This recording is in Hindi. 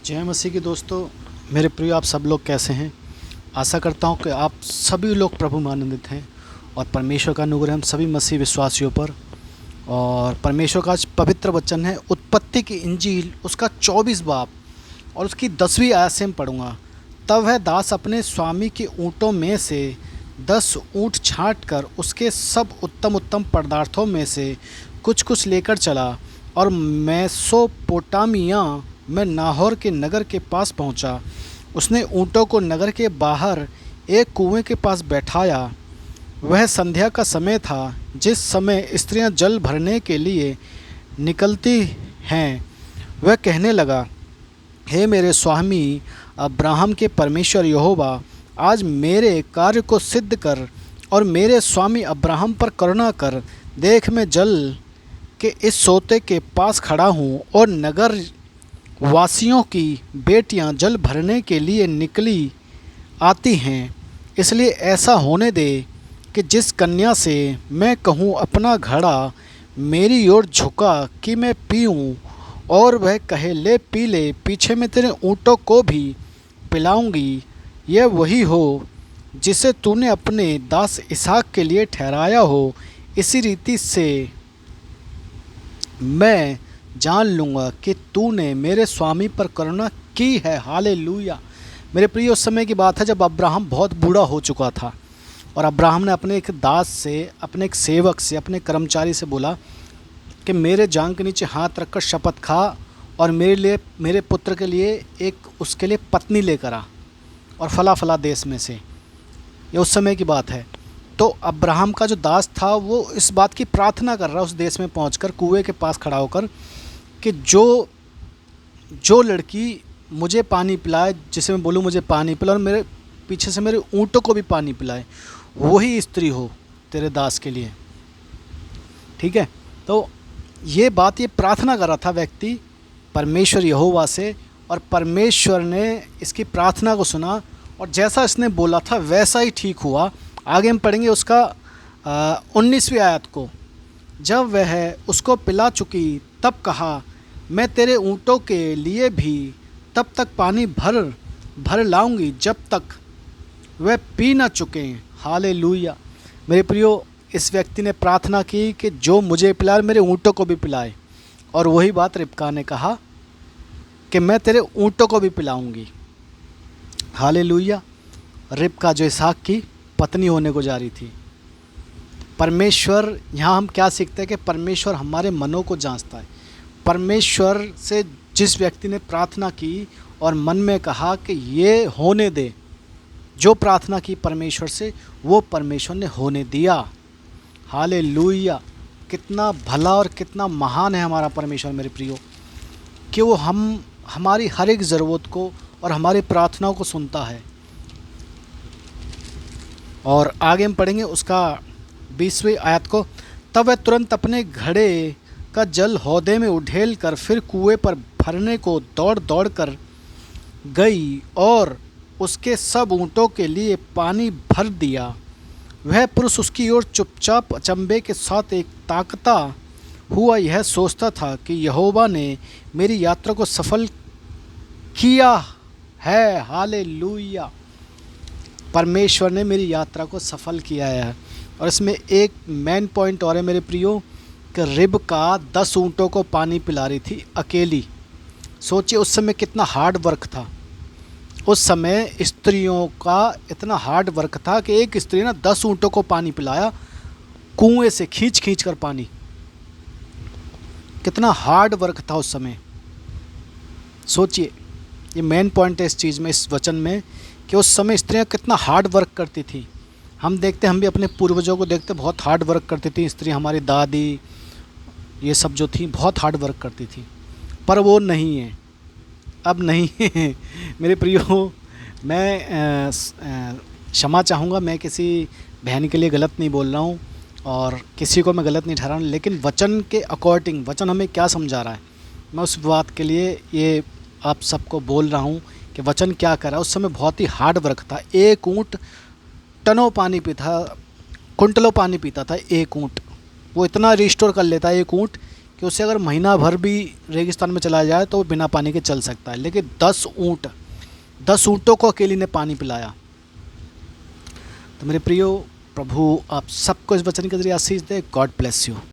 जय मसीह की दोस्तों, मेरे प्रिय आप सब लोग कैसे हैं। आशा करता हूं कि आप सभी लोग प्रभु में आनंदित हैं और परमेश्वर का अनुग्रह हम सभी मसीह विश्वासियों पर। और परमेश्वर का आज पवित्र वचन है उत्पत्ति की इंजील उसका 24 बाब और उसकी 10वीं आयत से मैं पढ़ूँगा। तब वह दास अपने स्वामी के ऊँटों में से 10 ऊँट छाँट कर उसके सब उत्तम उत्तम पदार्थों में से कुछ कुछ लेकर चला और मेसोपोटामिया में नाहोर के नगर के पास पहुंचा। उसने ऊँटों को नगर के बाहर एक कुएं के पास बैठाया। वह संध्या का समय था, जिस समय स्त्रियां जल भरने के लिए निकलती हैं। वह कहने लगा, हे मेरे स्वामी अब्राहम के परमेश्वर यहोवा, आज मेरे कार्य को सिद्ध कर और मेरे स्वामी अब्राहम पर करुणा कर। देख, मैं जल के इस सोते के पास खड़ा हूँ और नगर वासियों की बेटियां जल भरने के लिए निकली आती हैं। इसलिए ऐसा होने दे कि जिस कन्या से मैं कहूँ अपना घड़ा मेरी ओर झुका कि मैं पीऊँ, और वह कहे ले पी ले, पीछे मैं तेरे ऊँटों को भी पिलाऊँगी, यह वही हो जिसे तूने अपने दास इसहाक के लिए ठहराया हो। इसी रीति से मैं जान लूँगा कि तूने मेरे स्वामी पर करुणा की है। हालेलुया। मेरे प्रिय, उस समय की बात है जब अब्राहम बहुत बूढ़ा हो चुका था और अब्राहम ने अपने एक दास से, अपने एक सेवक से, अपने कर्मचारी से बोला कि मेरे जांघ के नीचे हाथ रखकर शपथ खा और मेरे लिए, मेरे पुत्र के लिए एक उसके लिए पत्नी लेकर आ और फला फला देश में से। ये उस समय की बात है। तो अब्राहम का जो दास था वो इस बात की प्रार्थना कर रहा उस देश में पहुंचकर कुएं के पास खड़ा होकर कि जो लड़की मुझे पानी पिलाए, जिसे मैं बोलूँ मुझे पानी पिला और मेरे पीछे से मेरे ऊँटों को भी पानी पिलाए, वही स्त्री हो तेरे दास के लिए। ठीक है। तो ये प्रार्थना कर रहा था व्यक्ति परमेश्वर यहोवा से, और परमेश्वर ने इसकी प्रार्थना को सुना और जैसा इसने बोला था वैसा ही ठीक हुआ। आगे हम पढ़ेंगे उसका 19वीं आयत को। जब वह उसको पिला चुकी तब कहा, मैं तेरे ऊँटों के लिए भी तब तक पानी भर लाऊंगी जब तक वह पी न चुकें। हालेलुया। मेरे प्रियो, इस व्यक्ति ने प्रार्थना की कि जो मुझे पिलाए मेरे ऊँटों को भी पिलाए, और वही बात रिबका ने कहा कि मैं तेरे ऊँटों को भी पिलाऊंगी। हालेलुया। रिबका जो इसहाक की पत्नी होने को जा रही थी। परमेश्वर, यहाँ हम क्या सीखते हैं कि परमेश्वर हमारे मनों को जांचता है। परमेश्वर से जिस व्यक्ति ने प्रार्थना की और मन में कहा कि ये होने दे, जो प्रार्थना की परमेश्वर से, वो परमेश्वर ने होने दिया। हालेलुया। कितना भला और कितना महान है हमारा परमेश्वर मेरे प्रियो, कि वो हमारी हर एक ज़रूरत को और हमारी प्रार्थनाओं को सुनता है। और आगे हम पढ़ेंगे उसका 20वीं आयत को। तब वह तुरंत अपने घड़े का जल हौदे में उठेल कर फिर कुएं पर भरने को दौड़ दौड़ कर गई और उसके सब ऊँटों के लिए पानी भर दिया। वह पुरुष उसकी ओर चुपचाप अचंभे के साथ एक ताकता हुआ यह सोचता था कि यहोवा ने मेरी यात्रा को सफल किया है। हालेलुया। परमेश्वर ने मेरी यात्रा को सफल किया है। और इसमें एक मेन पॉइंट और है मेरे प्रियो, कि रिबका 10 ऊँटों को पानी पिला रही थी अकेली। सोचिए उस समय कितना हार्ड वर्क था। उस समय स्त्रियों का इतना हार्ड वर्क था कि एक स्त्री ने 10 ऊँटों को पानी पिलाया, कुएं से खींच खींच कर पानी। कितना हार्ड वर्क था उस समय। सोचिए, ये मेन पॉइंट है इस चीज़ में, इस वचन में, कि उस समय स्त्रियां कितना हार्ड वर्क करती थी। हम देखते, हम भी अपने पूर्वजों को देखते, बहुत हार्ड वर्क करती थी स्त्री। हमारी दादी ये सब जो थी बहुत हार्ड वर्क करती थी, पर वो नहीं है, अब नहीं है। मेरे प्रियो, मैं क्षमा चाहूँगा, मैं किसी बहन के लिए गलत नहीं बोल रहा हूँ और किसी को मैं गलत नहीं ठहरा रहा हूँ, लेकिन वचन के अकॉर्डिंग वचन हमें क्या समझा रहा है, मैं उस बात के लिए ये आप सबको बोल रहा हूँ कि वचन क्या कर रहा है। उस समय बहुत ही हार्ड वर्क था। एक ऊँट टनों पानी पीता, कुंटलों पानी पीता था एक ऊँट। वो इतना रिस्टोर कर लेता है एक ऊँट कि उसे अगर महीना भर भी रेगिस्तान में चला जाए तो वो बिना पानी के चल सकता है, लेकिन 10 ऊँटों को अकेली ने पानी पिलाया। तो मेरे प्रियो, प्रभु आप सबको इस वचन के जरिए आशीष दे। God bless you.